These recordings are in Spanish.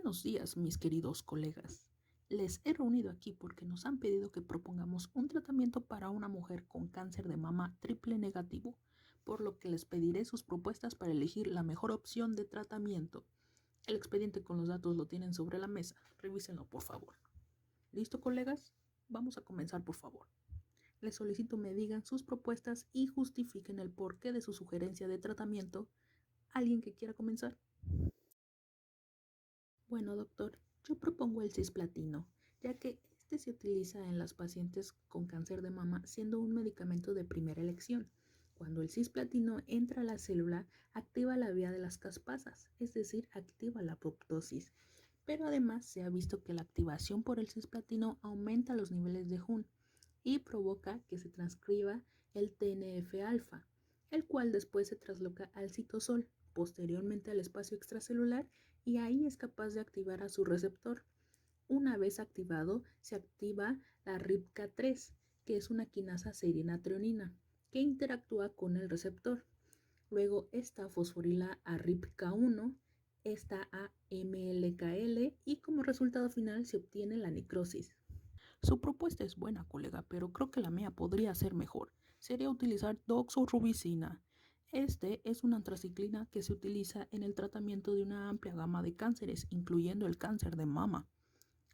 Buenos días, mis queridos colegas. Les he reunido aquí porque nos han pedido que propongamos un tratamiento para una mujer con cáncer de mama triple negativo, por lo que les pediré sus propuestas para elegir la mejor opción de tratamiento. El expediente con los datos lo tienen sobre la mesa. Revísenlo, por favor. ¿Listo, colegas? Vamos a comenzar, por favor. Les solicito me digan sus propuestas y justifiquen el porqué de su sugerencia de tratamiento. ¿Alguien que quiera comenzar? Bueno, doctor, yo propongo el cisplatino, ya que este se utiliza en las pacientes con cáncer de mama siendo un medicamento de primera elección. Cuando el cisplatino entra a la célula, activa la vía de las caspasas, es decir, activa la apoptosis. Pero además se ha visto que la activación por el cisplatino aumenta los niveles de Jun y provoca que se transcriba el TNF-alfa, el cual después se trasloca al citosol, posteriormente al espacio extracelular, y ahí es capaz de activar a su receptor. Una vez activado, se activa la RIPK3, que es una quinasa serina-treonina, que interactúa con el receptor. Luego esta fosforila a RIPK1, esta a MLKL, y como resultado final se obtiene la necrosis. Su propuesta es buena, colega, pero creo que la mía podría ser mejor. Sería utilizar doxorubicina. Este es una antraciclina que se utiliza en el tratamiento de una amplia gama de cánceres, incluyendo el cáncer de mama.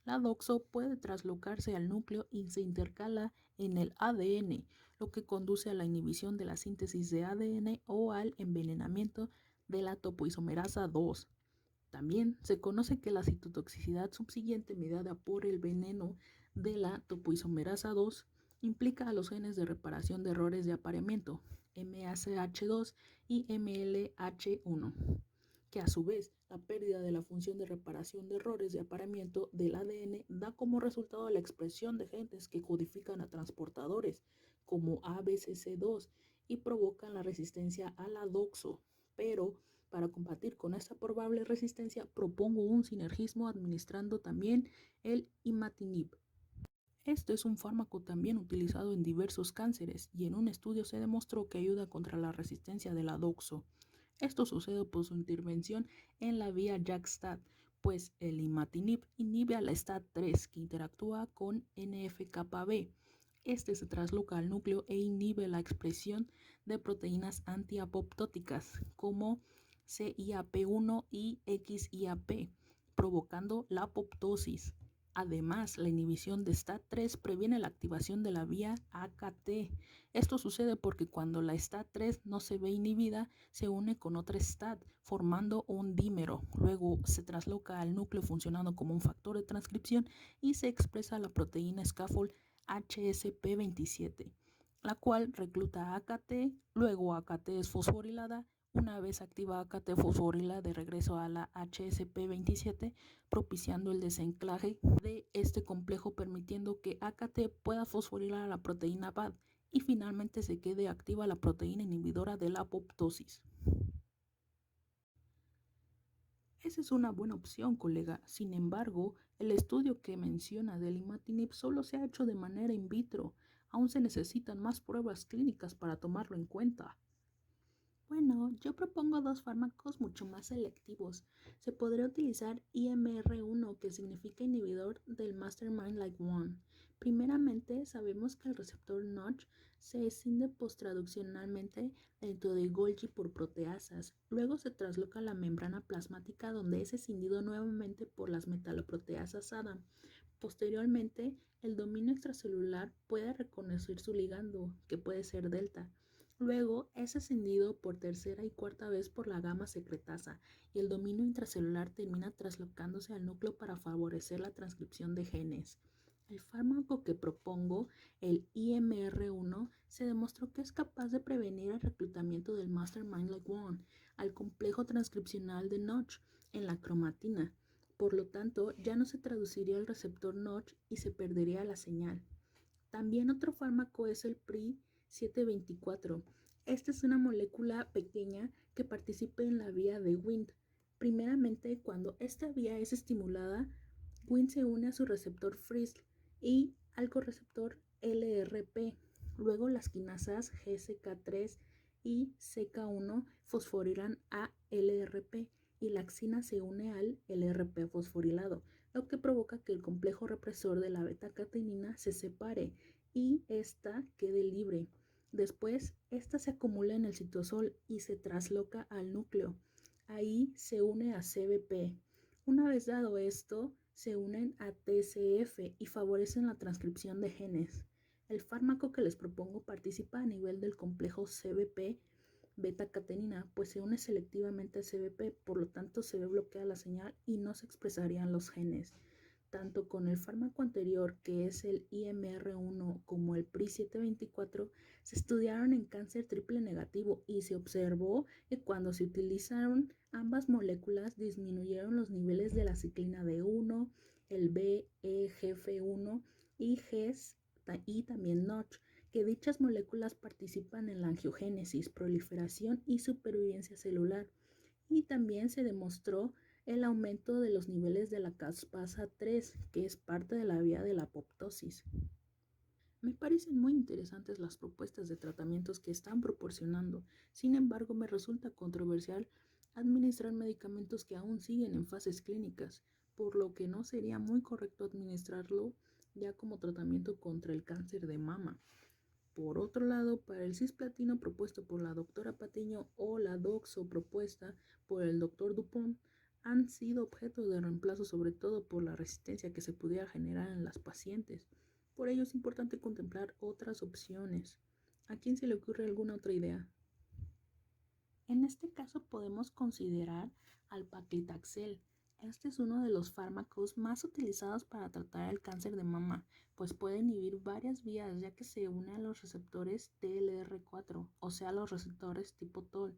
La doxo puede traslocarse al núcleo y se intercala en el ADN, lo que conduce a la inhibición de la síntesis de ADN o al envenenamiento de la topoisomerasa 2. También se conoce que la citotoxicidad subsiguiente mediada por el veneno de la topoisomerasa 2 implica a los genes de reparación de errores de apareamiento, MACH2 y MLH1, que a su vez la pérdida de la función de reparación de errores de apareamiento del ADN da como resultado la expresión de genes que codifican a transportadores como ABCC2 y provocan la resistencia a la doxo, pero para combatir con esta probable resistencia, propongo un sinergismo administrando también el imatinib. Este es un fármaco también utilizado en diversos cánceres y en un estudio se demostró que ayuda contra la resistencia de la doxo. Esto sucede por su intervención en la vía JAK-STAT, pues el imatinib inhibe a la STAT3 que interactúa con NF-κB. Este se trasloca al núcleo e inhibe la expresión de proteínas antiapoptóticas como CIAP1 y XIAP, provocando la apoptosis. Además, la inhibición de STAT3 previene la activación de la vía AKT. Esto sucede porque cuando la STAT3 no se ve inhibida, se une con otra STAT, formando un dímero. Luego se trasloca al núcleo funcionando como un factor de transcripción y se expresa la proteína scaffold HSP27, la cual recluta AKT, luego AKT es fosforilada. Una vez activa AKT fosforila de regreso a la HSP27, propiciando el desenclaje de este complejo, permitiendo que AKT pueda fosforilar a la proteína BAD y finalmente se quede activa la proteína inhibidora de la apoptosis. Esa es una buena opción, colega. Sin embargo, el estudio que menciona del imatinib solo se ha hecho de manera in vitro. Aún se necesitan más pruebas clínicas para tomarlo en cuenta. Bueno, yo propongo dos fármacos mucho más selectivos. Se podría utilizar IMR1, que significa inhibidor del Mastermind Like One. Primeramente, sabemos que el receptor Notch se escinde posttraduccionalmente dentro de Golgi por proteasas. Luego se trasloca a la membrana plasmática donde es escindido nuevamente por las metaloproteasas ADAM. Posteriormente, el dominio extracelular puede reconocer su ligando, que puede ser delta. Luego es escindido por tercera y cuarta vez por la gamma secretasa y el dominio intracelular termina traslocándose al núcleo para favorecer la transcripción de genes. El fármaco que propongo, el IMR1, se demostró que es capaz de prevenir el reclutamiento del Mastermind Like One al complejo transcripcional de Notch en la cromatina. Por lo tanto, ya no se traduciría el receptor Notch y se perdería la señal. También otro fármaco es el PRI-724. Esta es una molécula pequeña que participa en la vía de Wnt. Primeramente, cuando esta vía es estimulada, Wnt se une a su receptor FRISL y al correceptor LRP. Luego las quinasas GSK3 y CK1 fosforilan a LRP y la axina se une al LRP fosforilado, lo que provoca que el complejo represor de la beta-catenina se separe y ésta quede libre. Después, esta se acumula en el citosol y se trasloca al núcleo. Ahí se une a CBP. Una vez dado esto, se unen a TCF y favorecen la transcripción de genes. El fármaco que les propongo participa a nivel del complejo CBP beta-catenina, pues se une selectivamente a CBP, por lo tanto se ve bloqueada la señal y no se expresarían los genes. Tanto con el fármaco anterior, que es el IMR1, como el PRI-724, se estudiaron en cáncer triple negativo y se observó que cuando se utilizaron ambas moléculas disminuyeron los niveles de la ciclina D1, el BEGF1 y GES y también NOTCH, que dichas moléculas participan en la angiogénesis, proliferación y supervivencia celular. Y también se demostró el aumento de los niveles de la caspasa 3, que es parte de la vía de la apoptosis. Me parecen muy interesantes las propuestas de tratamientos que están proporcionando. Sin embargo, me resulta controversial administrar medicamentos que aún siguen en fases clínicas, por lo que no sería muy correcto administrarlo ya como tratamiento contra el cáncer de mama. Por otro lado, para el cisplatino propuesto por la doctora Patiño o la doxo propuesta por el doctor Dupont, han sido objeto de reemplazo sobre todo por la resistencia que se pudiera generar en las pacientes. Por ello es importante contemplar otras opciones. ¿A quién se le ocurre alguna otra idea? En este caso podemos considerar al paclitaxel. Este es uno de los fármacos más utilizados para tratar el cáncer de mama, pues puede inhibir varias vías ya que se une a los receptores TLR4, o sea, los receptores tipo TOL.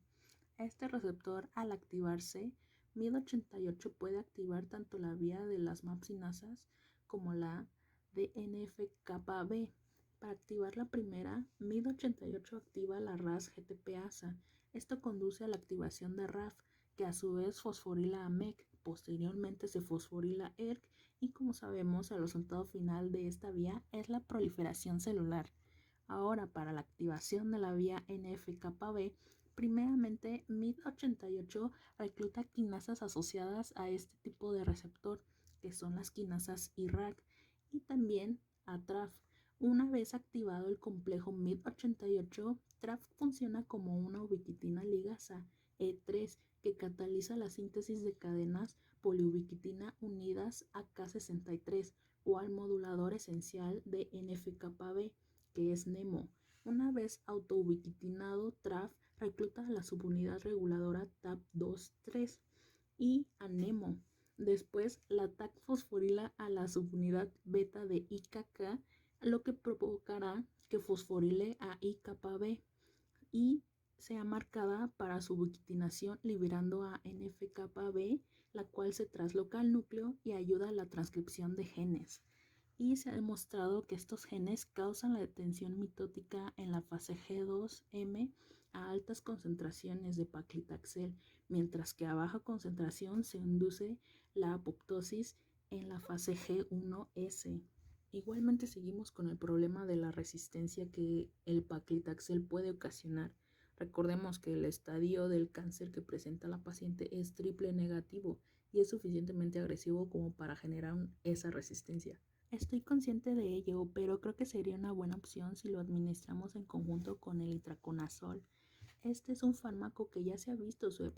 Este receptor, al activarse, MID88 puede activar tanto la vía de las mapsinasas como la de NF-κB. Para activar la primera, MID88 activa la RAS-GTPasa. Esto conduce a la activación de RAF, que a su vez fosforila a MEK. Posteriormente se fosforila ERK y, como sabemos, el resultado final de esta vía es la proliferación celular. Ahora, para la activación de la vía NF-κB, primeramente MID88 recluta quinasas asociadas a este tipo de receptor, que son las quinasas IRAC, y también a TRAF. Una vez activado el complejo MID88, TRAF funciona como una ubiquitina ligasa E3 que cataliza la síntesis de cadenas poliubiquitina unidas a K63 o al modulador esencial de NF-κB, que es NEMO. Una vez autoubiquitinado, TRAF recluta a la subunidad reguladora TAP2-3 y a NEMO. Después, la TAC fosforila a la subunidad beta de IKK, lo que provocará que fosforile a IKB y sea marcada para su ubiquitinación liberando a NF-κB, la cual se trasloca al núcleo y ayuda a la transcripción de genes. Y se ha demostrado que estos genes causan la detención mitótica en la fase G2M a altas concentraciones de paclitaxel, mientras que a baja concentración se induce la apoptosis en la fase G1S. Igualmente seguimos con el problema de la resistencia que el paclitaxel puede ocasionar. Recordemos que el estadio del cáncer que presenta la paciente es triple negativo y es suficientemente agresivo como para generar esa resistencia. Estoy consciente de ello, pero creo que sería una buena opción si lo administramos en conjunto con el itraconazol. Este es un fármaco que ya se ha visto su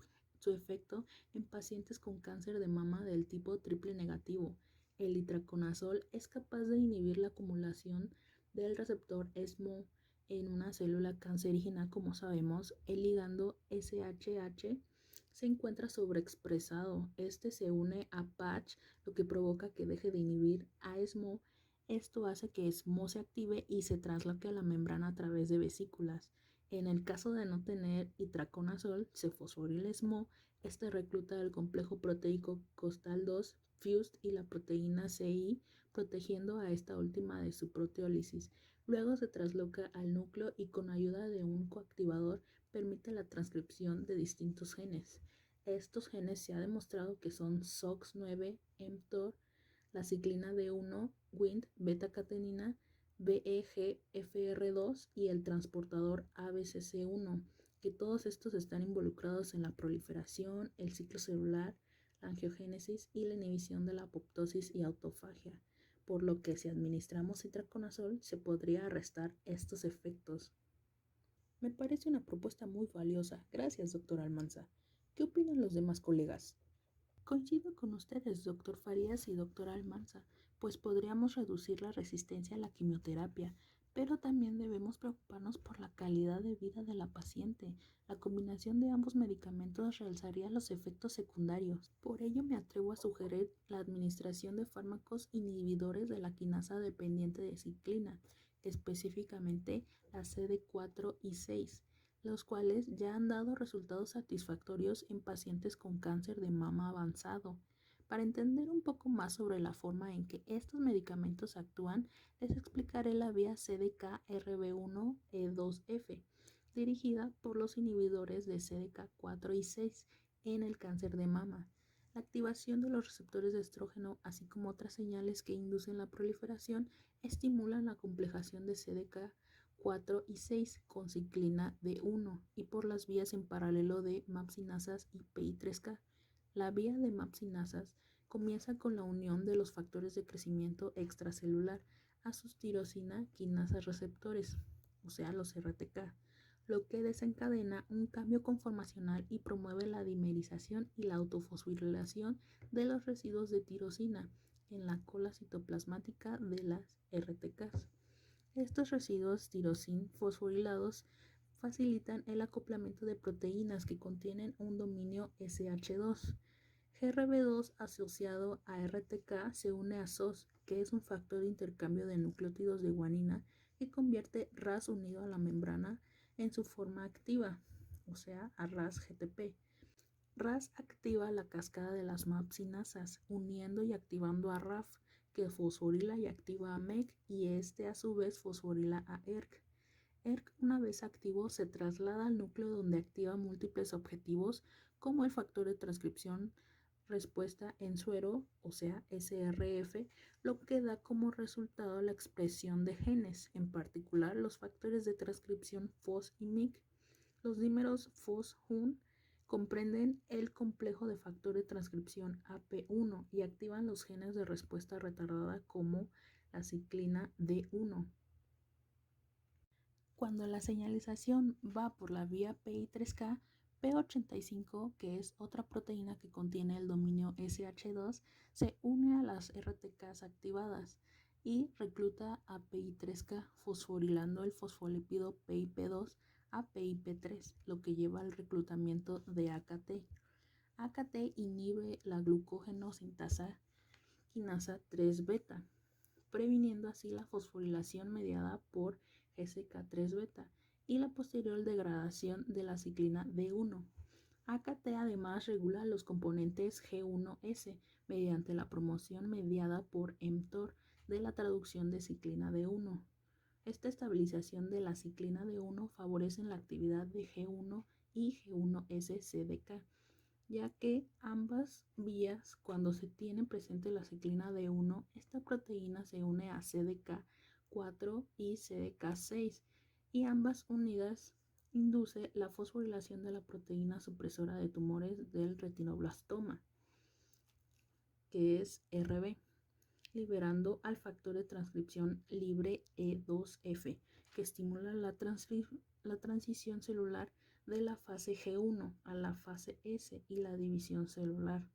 efecto en pacientes con cáncer de mama del tipo triple negativo. El itraconazol es capaz de inhibir la acumulación del receptor ESMO en una célula cancerígena. Como sabemos, el ligando SHH se encuentra sobreexpresado. Este se une a PATCH, lo que provoca que deje de inhibir a ESMO. Esto hace que ESMO se active y se trasloque a la membrana a través de vesículas. En el caso de no tener itraconazol, se fosforila ESMO. Este recluta el complejo proteico costal 2, FUSed y la proteína CI, protegiendo a esta última de su proteólisis. Luego se trasloca al núcleo y con ayuda de un coactivador permite la transcripción de distintos genes. Estos genes se ha demostrado que son SOX9, mTOR, la ciclina D1, Wnt, beta-catenina, BEGFR2 y el transportador ABCC1, que todos estos están involucrados en la proliferación, el ciclo celular, la angiogénesis y la inhibición de la apoptosis y autofagia, por lo que si administramos itraconazol se podría arrestar estos efectos. Me parece una propuesta muy valiosa. Gracias, doctor Almanza. ¿Qué opinan los demás colegas? Coincido con ustedes, doctor Farías y doctor Almanza, pues podríamos reducir la resistencia a la quimioterapia, pero también debemos preocuparnos por la calidad de vida de la paciente. La combinación de ambos medicamentos realzaría los efectos secundarios. Por ello me atrevo a sugerir la administración de fármacos inhibidores de la quinasa dependiente de ciclina, específicamente la CD4 y 6, los cuales ya han dado resultados satisfactorios en pacientes con cáncer de mama avanzado. Para entender un poco más sobre la forma en que estos medicamentos actúan, les explicaré la vía CDK-RB1-E2F, dirigida por los inhibidores de CDK4 y 6 en el cáncer de mama. La activación de los receptores de estrógeno, así como otras señales que inducen la proliferación, estimulan la complejación de CDK4 y 6 con ciclina D1 y por las vías en paralelo de MAPsinasas y PI3K. La vía de MAPsinasas comienza con la unión de los factores de crecimiento extracelular a sus tirosina quinasas receptores, o sea, los RTK, lo que desencadena un cambio conformacional y promueve la dimerización y la autofosforilación de los residuos de tirosina en la cola citoplasmática de las RTKs. Estos residuos tirosin fosforilados facilitan el acoplamiento de proteínas que contienen un dominio SH2. GRB2 asociado a RTK se une a SOS, que es un factor de intercambio de nucleótidos de guanina que convierte RAS unido a la membrana en su forma activa, o sea, a RAS-GTP. RAS activa la cascada de las MAPsinasas, uniendo y activando a RAF, que fosforila y activa a MEC, y este a su vez fosforila a ERK. ERK, una vez activo, se traslada al núcleo donde activa múltiples objetivos como el factor de transcripción respuesta en suero, o sea, SRF, lo que da como resultado la expresión de genes, en particular los factores de transcripción FOS y MYC. Los dímeros FOS-HUN comprenden el complejo de factor de transcripción AP1 y activan los genes de respuesta retardada como la ciclina D1. Cuando la señalización va por la vía PI3K, P85, que es otra proteína que contiene el dominio SH2, se une a las RTKs activadas y recluta a PI3K, fosforilando el fosfolípido PIP2 a PIP3, lo que lleva al reclutamiento de AKT. AKT inhibe la glucógeno sintasa quinasa 3-beta, previniendo así la fosforilación mediada por GCK3-beta y la posterior degradación de la ciclina D1. AKT además regula los componentes G1S mediante la promoción mediada por mTOR de la traducción de ciclina D1. Esta estabilización de la ciclina D1 favorece la actividad de G1 y G1S-CDK, ya que ambas vías, cuando se tiene presente la ciclina D1, esta proteína se une a CDK4 y CDK6 y ambas unidas induce la fosforilación de la proteína supresora de tumores del retinoblastoma, que es RB, liberando al factor de transcripción libre E2F, que estimula la transición celular de la fase G1 a la fase S y la división celular.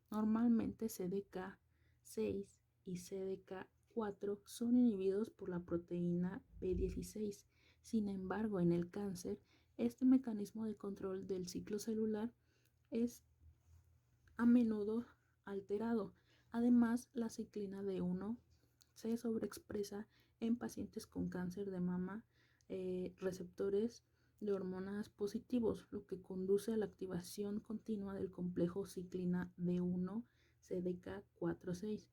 Normalmente CDK6 y CDK4 son inhibidos por la proteína P16. Sin embargo, en el cáncer, este mecanismo de control del ciclo celular es a menudo alterado. Además, la ciclina D1 se sobreexpresa en pacientes con cáncer de mama, receptores de hormonas positivos, lo que conduce a la activación continua del complejo ciclina D1 CDK4-6.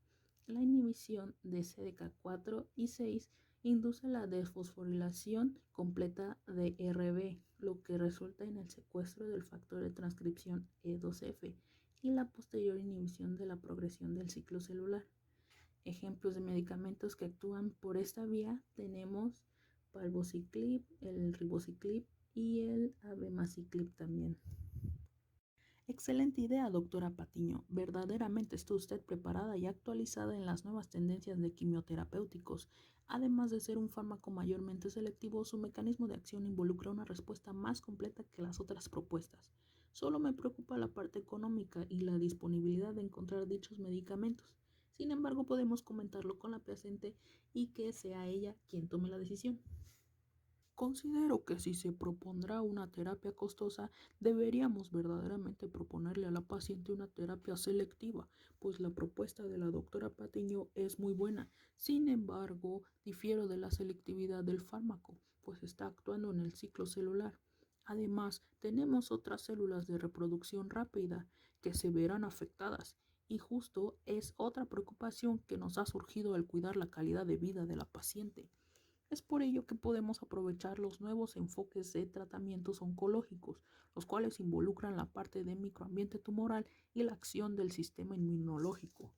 La inhibición de CDK4 y 6 induce la desfosforilación completa de RB, lo que resulta en el secuestro del factor de transcripción E2F y la posterior inhibición de la progresión del ciclo celular. Ejemplos de medicamentos que actúan por esta vía tenemos palbociclib, el ribociclib y el abemaciclib también. Excelente idea, doctora Patiño. Verdaderamente está usted preparada y actualizada en las nuevas tendencias de quimioterapéuticos. Además de ser un fármaco mayormente selectivo, su mecanismo de acción involucra una respuesta más completa que las otras propuestas. Solo me preocupa la parte económica y la disponibilidad de encontrar dichos medicamentos. Sin embargo, podemos comentarlo con la paciente y que sea ella quien tome la decisión. Considero que si se propondrá una terapia costosa, deberíamos verdaderamente proponerle a la paciente una terapia selectiva, pues la propuesta de la doctora Patiño es muy buena. Sin embargo, difiero de la selectividad del fármaco, pues está actuando en el ciclo celular. Además, tenemos otras células de reproducción rápida que se verán afectadas, y justo es otra preocupación que nos ha surgido al cuidar la calidad de vida de la paciente. Es por ello que podemos aprovechar los nuevos enfoques de tratamientos oncológicos, los cuales involucran la parte de microambiente tumoral y la acción del sistema inmunológico.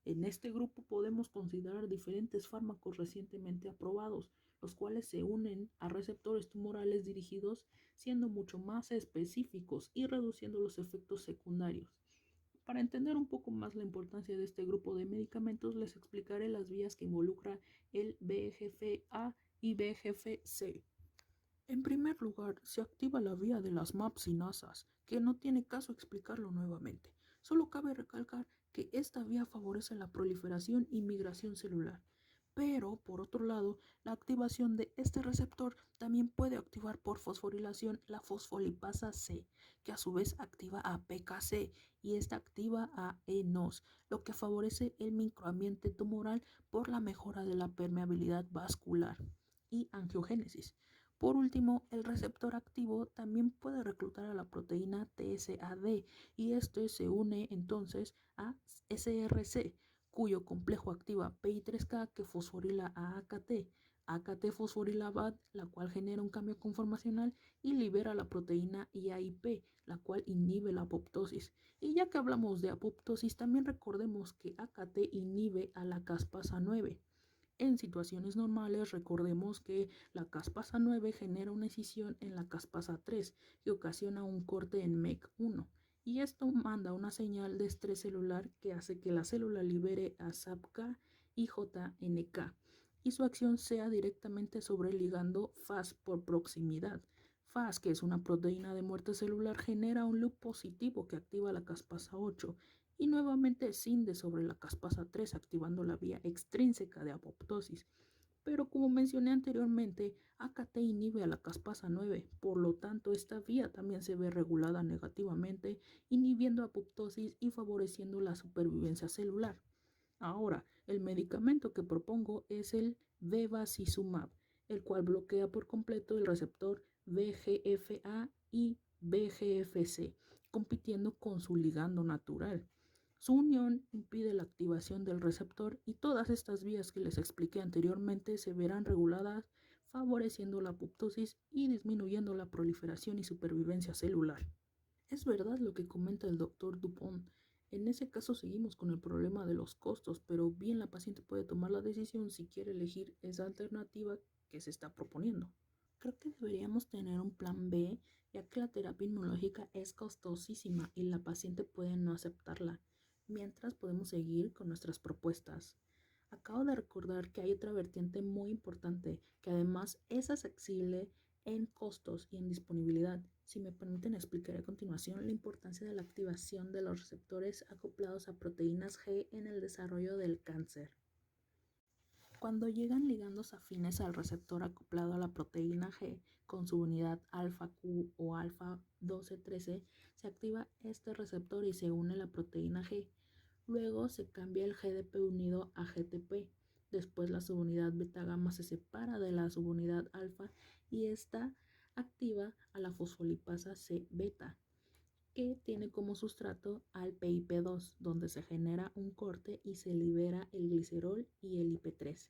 En este grupo podemos considerar diferentes fármacos recientemente aprobados, los cuales se unen a receptores tumorales dirigidos, siendo mucho más específicos y reduciendo los efectos secundarios. Para entender un poco más la importancia de este grupo de medicamentos, les explicaré las vías que involucra el VEGF-A y VEGF-C. En primer lugar, se activa la vía de las MAP-cinasas, que no tiene caso explicarlo nuevamente. Solo cabe recalcar que esta vía favorece la proliferación y migración celular. Pero, por otro lado, la activación de este receptor también puede activar por fosforilación la fosfolipasa C, que a su vez activa a PKC y esta activa a ENOS, lo que favorece el microambiente tumoral por la mejora de la permeabilidad vascular y angiogénesis. Por último, el receptor activo también puede reclutar a la proteína TSAD y este se une entonces a SRC, cuyo complejo activa PI3K que fosforila a AKT, AKT fosforila BAT, la cual genera un cambio conformacional y libera la proteína IAIP, la cual inhibe la apoptosis. Y ya que hablamos de apoptosis, también recordemos que AKT inhibe a la caspasa 9. En situaciones normales, recordemos que la caspasa 9 genera una escisión en la caspasa 3 que ocasiona un corte en MEC1 y esto manda una señal de estrés celular que hace que la célula libere a SAPK y JNK y su acción sea directamente sobre el ligando FAS por proximidad. FAS, que es una proteína de muerte celular, genera un loop positivo que activa la caspasa 8 y nuevamente cinde sobre la caspasa 3 activando la vía extrínseca de apoptosis. Pero como mencioné anteriormente, AKT inhibe a la caspasa 9, por lo tanto esta vía también se ve regulada negativamente, inhibiendo apoptosis y favoreciendo la supervivencia celular. Ahora, el medicamento que propongo es el bevacizumab, el cual bloquea por completo el receptor VEGF-A y VEGF-C, compitiendo con su ligando natural. Su unión impide la activación del receptor y todas estas vías que les expliqué anteriormente se verán reguladas, favoreciendo la apoptosis y disminuyendo la proliferación y supervivencia celular. Es verdad lo que comenta el doctor Dupont. En ese caso seguimos con el problema de los costos, pero bien la paciente puede tomar la decisión si quiere elegir esa alternativa que se está proponiendo. Creo que deberíamos tener un plan B, ya que la terapia inmunológica es costosísima y la paciente puede no aceptarla, mientras podemos seguir con nuestras propuestas. Acabo de recordar que hay otra vertiente muy importante, que además es accesible en costos y en disponibilidad. Si me permiten, explicaré a continuación la importancia de la activación de los receptores acoplados a proteínas G en el desarrollo del cáncer. Cuando llegan ligandos afines al receptor acoplado a la proteína G con su unidad alfa Q o alfa 12-13, se activa este receptor y se une la proteína G. Luego se cambia el GDP unido a GTP. Después la subunidad beta gamma se separa de la subunidad alfa y esta activa a la fosfolipasa C beta, que tiene como sustrato al PIP2, donde se genera un corte y se libera el glicerol y el IP3.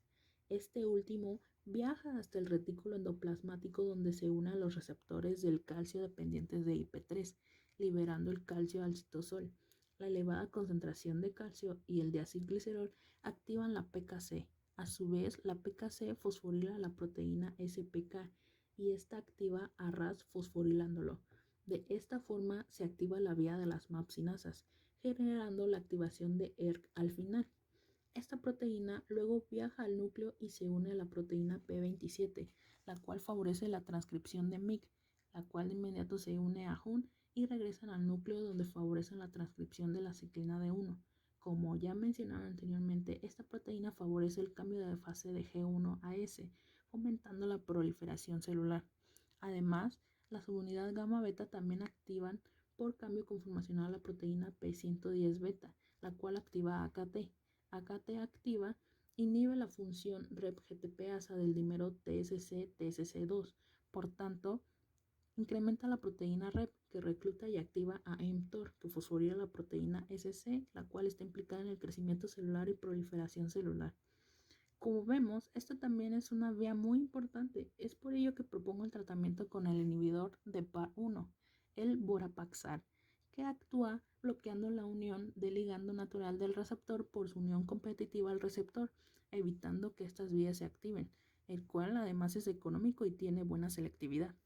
Este último viaja hasta el retículo endoplasmático donde se une a los receptores del calcio dependientes de IP3, liberando el calcio al citosol. La elevada concentración de calcio y el diacilglicerol activan la PKC. A su vez, la PKC fosforila la proteína SPK y esta activa a RAS fosforilándolo. De esta forma se activa la vía de las MAPsinasas, generando la activación de ERK al final. Esta proteína luego viaja al núcleo y se une a la proteína P27, la cual favorece la transcripción de MYC, la cual de inmediato se une a JUN y regresan al núcleo donde favorecen la transcripción de la ciclina D1. Como ya mencionaron anteriormente, esta proteína favorece el cambio de fase de G1 a S, fomentando la proliferación celular. Además, la subunidad gamma beta también activan por cambio conformacional la proteína P110 beta, la cual activa AKT. AKT activa inhibe la función REP-GTPasa del dímero TSC-TSC2. Por tanto, incrementa la proteína REP, que recluta y activa a mTOR, que fosforila la proteína SC, la cual está implicada en el crecimiento celular y proliferación celular. Como vemos, esta también es una vía muy importante. Es por ello que propongo el tratamiento con el inhibidor de PAR1, el Vorapaxar, que actúa bloqueando la unión del ligando natural del receptor por su unión competitiva al receptor, evitando que estas vías se activen, el cual además es económico y tiene buena selectividad.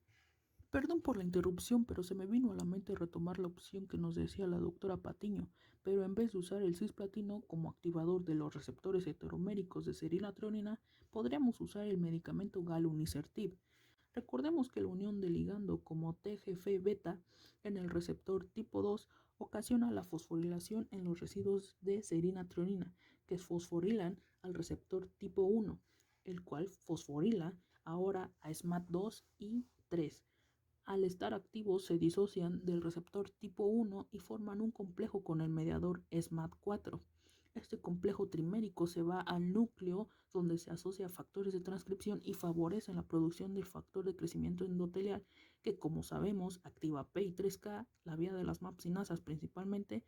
Perdón por la interrupción, pero se me vino a la mente retomar la opción que nos decía la doctora Patiño, pero en vez de usar el cisplatino como activador de los receptores heteroméricos de serina-treonina, podríamos usar el medicamento galunisertib. Recordemos que la unión de ligando como TGF-beta en el receptor tipo 2 ocasiona la fosforilación en los residuos de serina-treonina, que fosforilan al receptor tipo 1, el cual fosforila ahora a SMAD2 y 3. Al estar activos se disocian del receptor tipo 1 y forman un complejo con el mediador SMAD4. Este complejo trimérico se va al núcleo donde se asocia a factores de transcripción y favorecen la producción del factor de crecimiento endotelial que, como sabemos, activa PI3K, la vía de las MAPsinasas principalmente,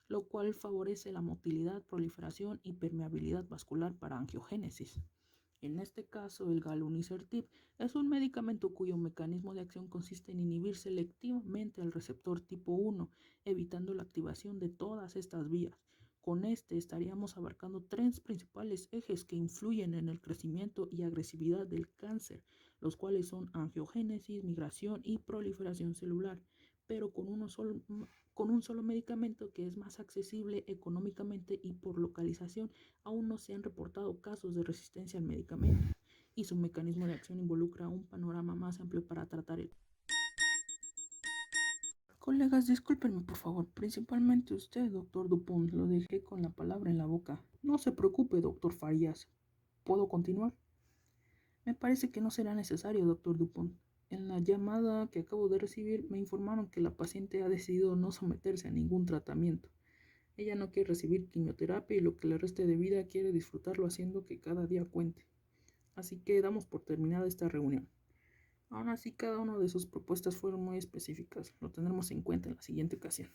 lo cual favorece la motilidad, proliferación y permeabilidad vascular para angiogénesis. En este caso, el galunisertib es un medicamento cuyo mecanismo de acción consiste en inhibir selectivamente al receptor tipo 1, evitando la activación de todas estas vías. Con este estaríamos abarcando tres principales ejes que influyen en el crecimiento y agresividad del cáncer, los cuales son angiogénesis, migración y proliferación celular, pero con un solo medicamento que es más accesible económicamente y por localización. Aún no se han reportado casos de resistencia al medicamento y su mecanismo de acción involucra un panorama más amplio para tratar el... Colegas, discúlpenme por favor, principalmente usted, doctor Dupont, lo dejé con la palabra en la boca. No se preocupe, doctor Farías. ¿Puedo continuar? Me parece que no será necesario, doctor Dupont. En la llamada que acabo de recibir me informaron que la paciente ha decidido no someterse a ningún tratamiento. Ella no quiere recibir quimioterapia y lo que le reste de vida quiere disfrutarlo haciendo que cada día cuente. Así que damos por terminada esta reunión. Aún así, cada una de sus propuestas fueron muy específicas. Lo tendremos en cuenta en la siguiente ocasión.